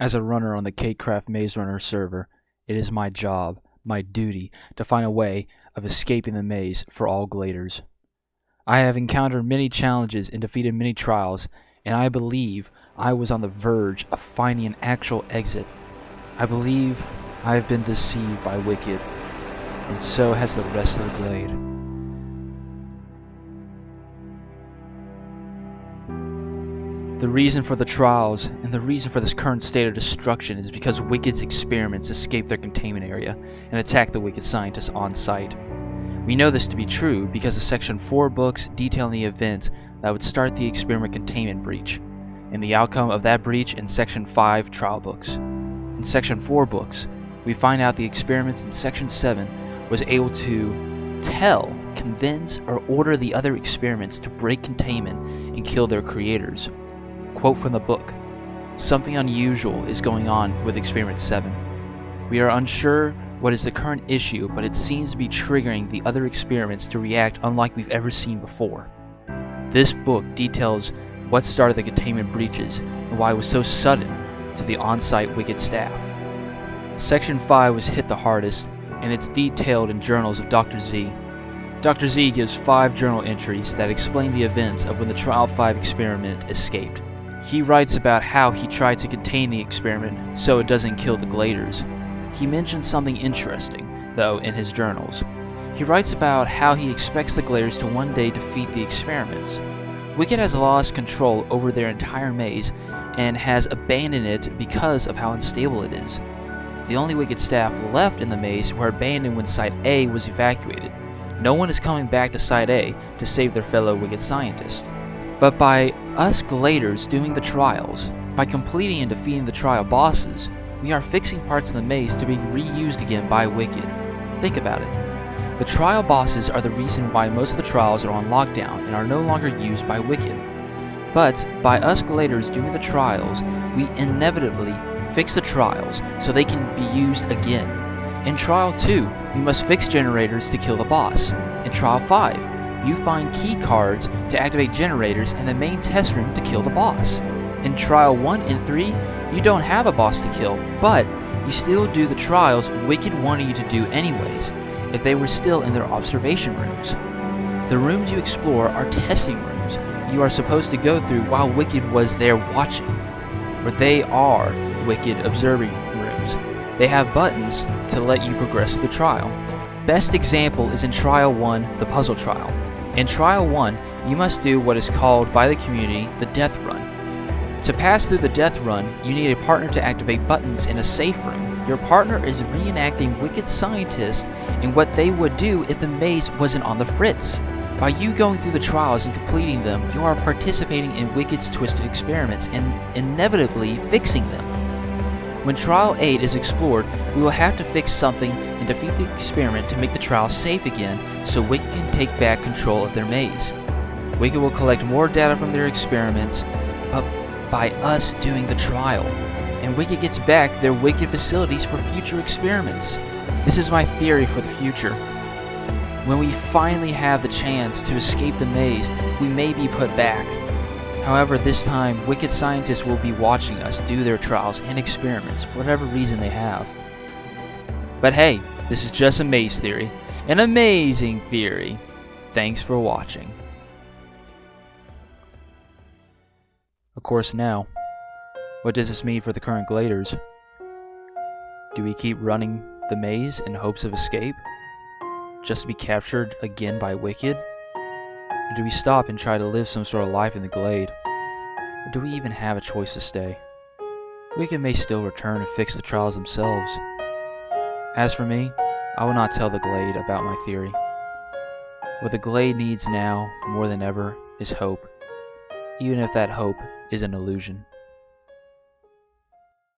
As a runner on the cakecraft Maze Runner server, it is my job, my duty, to find a way of escaping the maze for all gladers. I have encountered many challenges and defeated many trials, and I believe I was on the verge of finding an actual exit. I believe I have been deceived by Wicked, and so has the rest of the glade. The reason for the trials and the reason for this current state of destruction is because Wicked's experiments escaped their containment area and attacked the Wicked scientists on site. We know this to be true because of Section 4 books detailing the event that would start the experiment containment breach, and the outcome of that breach in Section 5 trial books. In Section 4 books, we find out the experiments in Section 7 was able to tell, convince, or order the other experiments to break containment and kill their creators. Quote from the book, "Something unusual is going on with Experiment 7. We are unsure what is the current issue, but it seems to be triggering the other experiments to react unlike we've ever seen before." This book details what started the containment breaches and why it was so sudden to the on-site Wicked staff. Section 5 was hit the hardest, and it's detailed in journals of Dr. Z. Dr. Z gives 5 journal entries that explain the events of when the Trial 5 experiment escaped. He writes about how he tried to contain the experiment so it doesn't kill the gladers. He mentions something interesting, though, in his journals. He writes about how he expects the gladers to one day defeat the experiments. Wicked has lost control over their entire maze and has abandoned it because of how unstable it is. The only Wicked staff left in the maze were abandoned when Site A was evacuated. No one is coming back to Site A to save their fellow Wicked scientists. But by us gladers doing the trials, by completing and defeating the trial bosses, we are fixing parts of the maze to be reused again by Wicked. Think about it. The trial bosses are the reason why most of the trials are on lockdown and are no longer used by Wicked. But by us gladers doing the trials, we inevitably fix the trials so they can be used again. In Trial 2, we must fix generators to kill the boss. In Trial 5, you find key cards to activate generators in the main test room to kill the boss. In Trial 1 and 3, you don't have a boss to kill, but you still do the trials Wicked wanted you to do anyways, if they were still in their observation rooms. The rooms you explore are testing rooms you are supposed to go through while Wicked was there watching, or they are Wicked observing rooms. They have buttons to let you progress through the trial. Best example is in Trial 1, the puzzle trial. In Trial 1, you must do what is called by the community the death run. To pass through the death run, you need a partner to activate buttons in a safe room. Your partner is reenacting Wicked scientists and what they would do if the maze wasn't on the fritz. By you going through the trials and completing them, you are participating in Wicked's twisted experiments and inevitably fixing them. When Trial 8 is explored, we will have to fix something and defeat the experiment to make the trial safe again so Wicked can take back control of their maze. Wicked will collect more data from their experiments by us doing the trial, and Wicked gets back their Wicked facilities for future experiments. This is my theory for the future. When we finally have the chance to escape the maze, we may be put back. However, this time, Wicked scientists will be watching us do their trials and experiments for whatever reason they have. But hey, this is just a maze theory. An amazing theory. Thanks for watching. Of course now, what does this mean for the current gladers? Do we keep running the maze in hopes of escape, just to be captured again by Wicked? Or do we stop and try to live some sort of life in the glade? Or do we even have a choice to stay? Wicked may still return and fix the trials themselves. As for me, I will not tell the glade about my theory. What the glade needs now, more than ever, is hope, even if that hope is an illusion.